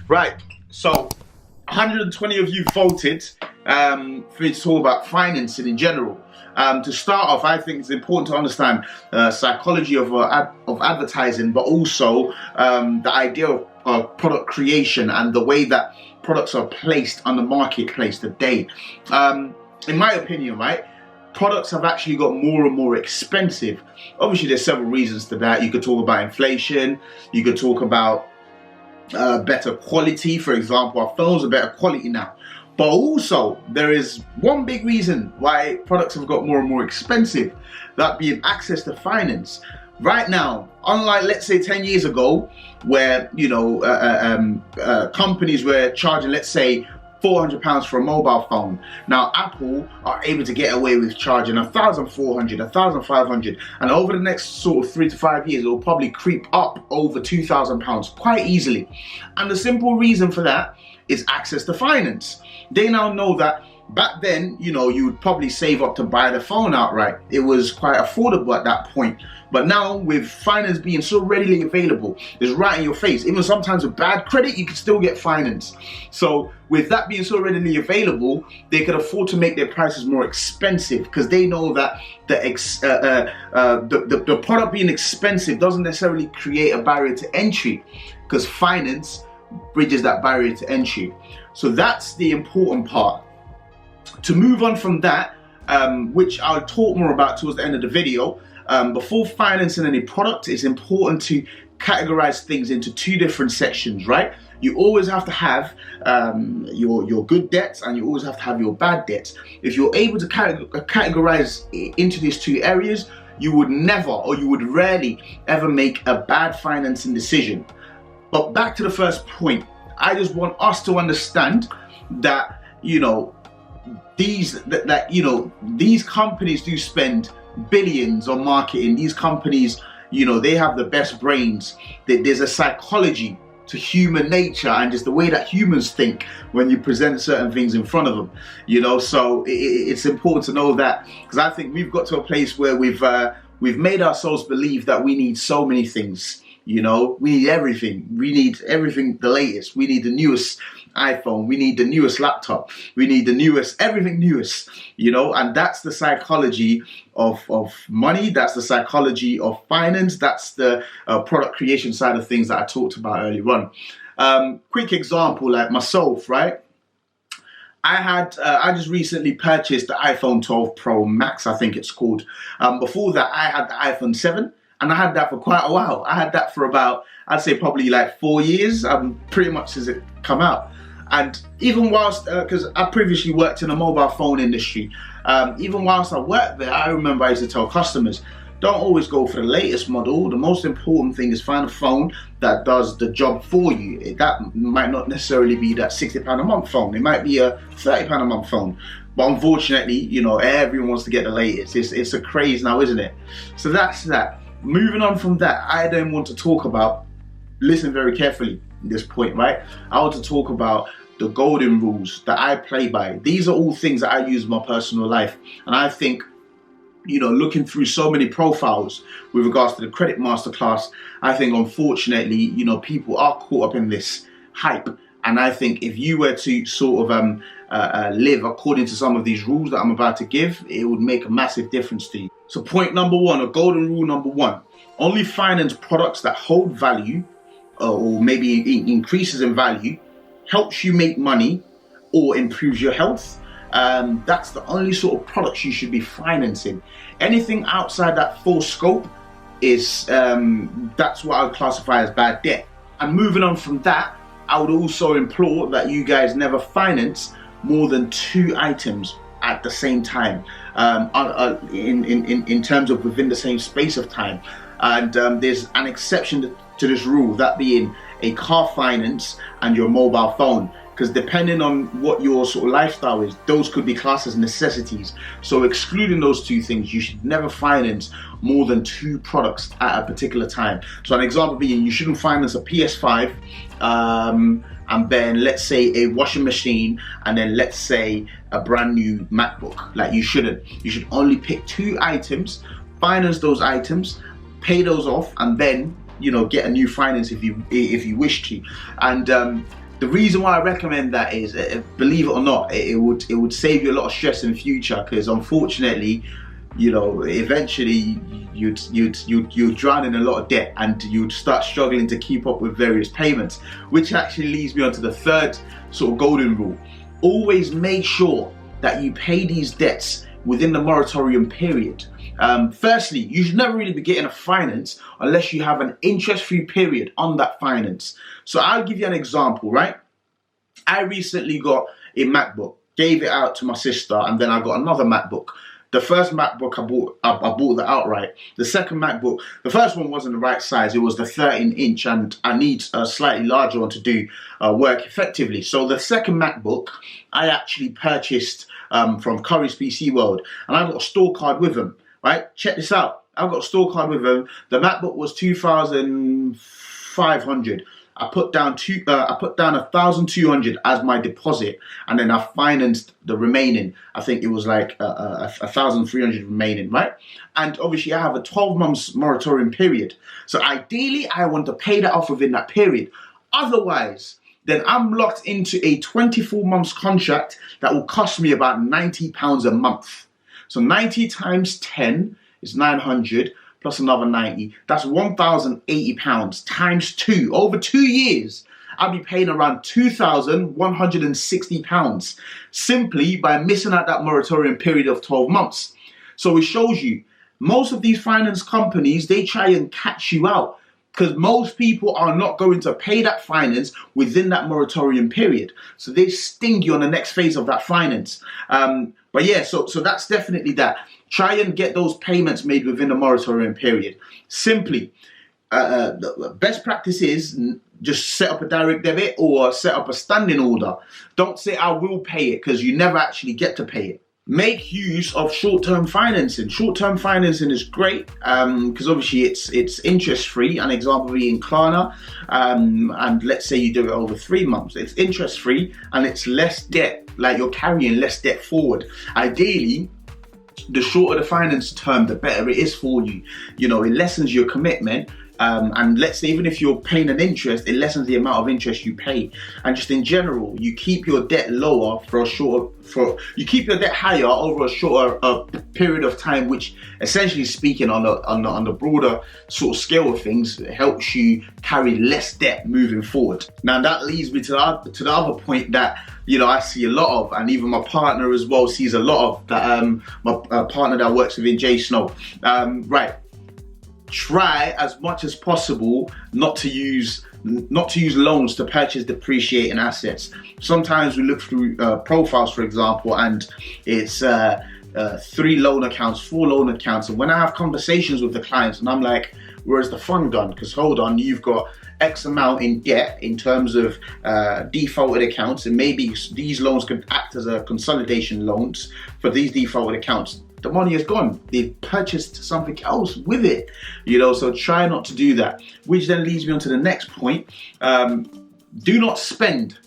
Right, so 120 of you voted for me to talk about financing in general. To start off, I think it's important to understand psychology of advertising, but also the idea of product creation and the way that products are placed on the marketplace today. In my opinion, right, products have actually got more and more expensive. Obviously, there's several reasons to that. You could talk about inflation, you could talk about better quality. For example, our phones are better quality now. But also, there is one big reason why products have got more and more expensive, that being access to finance. Right now, unlike, let's say, 10 years ago, where, you know, companies were charging, let's say, £400 for a mobile phone. Now Apple are able to get away with charging £1,400, £1,500, and over the next sort of 3 to 5 years, it will probably creep up over £2,000 quite easily. And the simple reason for that is access to finance. They now know that back then, you know, you would probably save up to buy the phone outright. It was quite affordable at that point. But now, with finance being so readily available, it's right in your face. Even sometimes with bad credit, you can still get finance. So with that being so readily available, they can afford to make their prices more expensive, because they know that the product being expensive doesn't necessarily create a barrier to entry, because finance bridges that barrier to entry. So that's the important part. To move on from that, which I'll talk more about towards the end of the video, before financing any product, it's important to categorize things into two different sections, right? You always have to have your good debts, and you always have to have your bad debts. If you're able to categorize into these two areas, you would never, or you would rarely ever make a bad financing decision. But back to the first point, I just want us to understand that, you know, these companies do spend billions on marketing. These companies, you know, they have the best brains. There's a psychology to human nature and just the way that humans think when you present certain things in front of them, you know. So it's important to know that, because I think we've got to a place where we've made ourselves believe that we need so many things. You know, we need everything. We need everything the latest. We need the newest iPhone. We need the newest laptop. We need the newest, everything newest, you know, and that's the psychology of money. That's the psychology of finance. That's the product creation side of things that I talked about earlier on. Quick example, like myself, right? I just recently purchased the iPhone 12 Pro Max, I think it's called. Before that, I had the iPhone 7. And I had that for quite a while. I had that for about, I'd say probably like 4 years, pretty much since it come out. And even whilst, because I previously worked in the mobile phone industry, even whilst I worked there, I remember I used to tell customers, don't always go for the latest model. The most important thing is find a phone that does the job for you. That might not necessarily be that £60 a month phone. It might be a £30 a month phone. But unfortunately, you know, everyone wants to get the latest. It's a craze now, isn't it? So that's that. Moving on from that, I then want to talk about, listen very carefully at this point, right? I want to talk about the golden rules that I play by. These are all things that I use in my personal life. And I think, you know, looking through so many profiles with regards to the credit masterclass, I think unfortunately, you know, people are caught up in this hype. And I think if you were to sort of live according to some of these rules that I'm about to give, it would make a massive difference to you. So point number one, or golden rule number one, only finance products that hold value or maybe increases in value, helps you make money, or improves your health. That's the only sort of products you should be financing. Anything outside that full scope is, that's what I would classify as bad debt. And moving on from that, I would also implore that you guys never finance more than 2 items at the same time, in terms of within the same space of time. And there's an exception to this rule, that being a car finance and your mobile phone, because depending on what your sort of lifestyle is, those could be classed as necessities. So excluding those 2 things, you should never finance more than 2 products at a particular time. So an example being, you shouldn't finance a PS5 and then let's say a washing machine, and then let's say a brand new MacBook. Like, you shouldn't. You should only pick 2 items finance those items, pay those off, and then, you know, get a new finance if you wish to. And the reason why I recommend that is, believe it or not, it would save you a lot of stress in future, because unfortunately, you know, eventually you'd drown in a lot of debt, and you'd start struggling to keep up with various payments, which actually leads me on to the third sort of golden rule. Always make sure that you pay these debts within the moratorium period. Firstly, you should never really be getting a finance unless you have an interest-free period on that finance. So I'll give you an example, right? I recently got a MacBook, gave it out to my sister, and then I got another MacBook. The first MacBook I bought that outright. The second MacBook, the first one wasn't the right size. It was the 13-inch, and I need a slightly larger one to do work effectively. So the second MacBook, I actually purchased from Curry's PC World, and I got a store card with them. Right? Check this out. I've got a store card with them. The MacBook was $2,500. I put down $1,200 as my deposit, and then I financed the remaining. I think it was like $1,300 remaining, right? And obviously I have a 12 months moratorium period. So ideally I want to pay that off within that period. Otherwise, then I'm locked into a 24 months contract that will cost me about £90 a month. So 90 times 10 is 900 plus another 90. That's £1,080 times 2. Over 2 years, I'll be paying around £2,160 simply by missing out that moratorium period of 12 months. So it shows you, most of these finance companies, they try and catch you out, because most people are not going to pay that finance within that moratorium period. So they sting you on the next phase of that finance. But yeah, so that's definitely that. Try and get those payments made within the moratorium period. Simply, the best practice is just set up a direct debit or set up a standing order. Don't say I will pay it, because you never actually get to pay it. Make use of short-term financing. Short-term financing is great because obviously it's interest-free. An example being Klarna, and let's say you do it over 3 months. It's interest-free and it's less debt, like you're carrying less debt forward. Ideally, the shorter the finance term, the better it is for you. You know, it lessens your commitment. And let's say even if you're paying an interest, it lessens the amount of interest you pay. And just in general, you keep your debt lower you keep your debt higher over a shorter period of time, which essentially speaking on the broader sort of scale of things, it helps you carry less debt moving forward. Now that leads me to the other point that, you know, I see a lot of, and even my partner as well sees a lot of, that my partner that works within JVceo. Right. Try as much as possible not to use loans to purchase depreciating assets. Sometimes we look through profiles, for example, and it's 3 loan accounts, 4 loan accounts, and when I have conversations with the clients, and I'm like, where's the fun gone? Because hold on, you've got X amount in debt in terms of defaulted accounts, and maybe these loans could act as a consolidation loans for these defaulted accounts. The money is gone. They've purchased something else with it, you know, so try not to do that. Which then leads me on to the next point. Do not spend.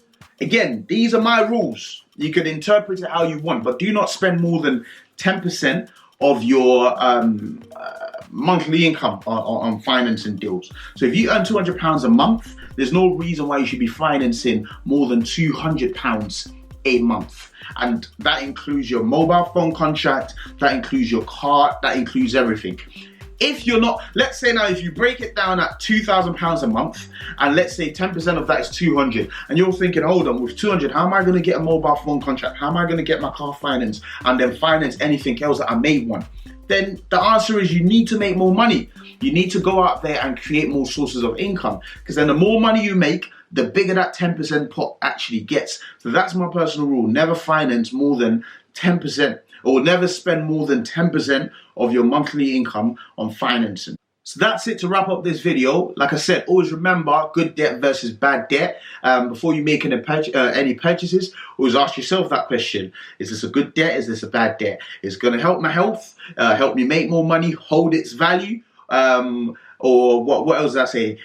Again, these are my rules. You can interpret it how you want, but do not spend more than 10% of your monthly income on financing deals. So if you earn £200 a month, there's no reason why you should be financing more than £200 a month. And that includes your mobile phone contract, that includes your car, that includes everything. If you're not, let's say now, if you break it down at £2,000 a month, and let's say 10% of that is 200, and you're thinking, hold on, with 200, how am I going to get a mobile phone contract? How am I going to get my car finance and then finance anything else that I may want? Then the answer is you need to make more money. You need to go out there and create more sources of income, because then the more money you make, the bigger that 10% pot actually gets. So that's my personal rule. Never finance more than 10%, or never spend more than 10% of your monthly income on financing. So that's it to wrap up this video. Like I said, always remember good debt versus bad debt. Before you make any purchases, always ask yourself that question. Is this a good debt? Is this a bad debt? Is it going to help my health? Help me make more money? Hold its value? Or what else did I say?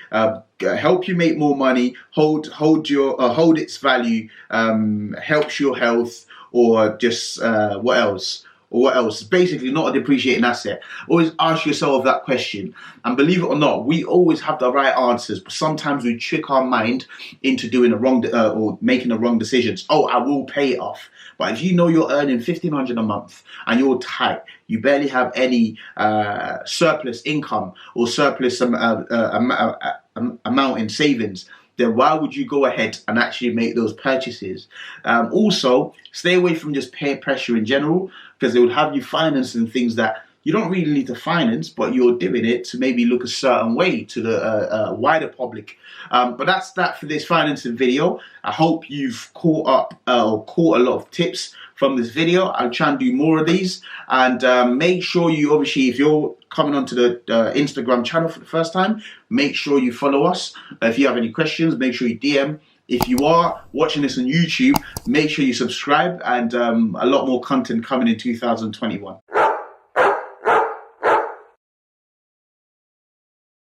Help you make more money, hold its value, helps your health, or just what else? or what else? It's basically not a depreciating asset. Always ask yourself that question. And believe it or not, we always have the right answers, but sometimes we trick our mind into doing the wrong or making the wrong decisions. Oh, I will pay it off. But if you know you're earning $1,500 a month and you're tight, you barely have any surplus income or surplus amount in savings, then why would you go ahead and actually make those purchases? Also, stay away from just peer pressure in general, because they would have you financing things that you don't really need to finance, but you're doing it to maybe look a certain way to the wider public. But that's that for this financing video. I hope you've caught up or caught a lot of tips from this video. I'll try and do more of these, and make sure you, obviously, if you're coming onto the Instagram channel for the first time, make sure you follow us. If you have any questions, make sure you DM. If you are watching this on YouTube, make sure you subscribe, and a lot more content coming in 2021.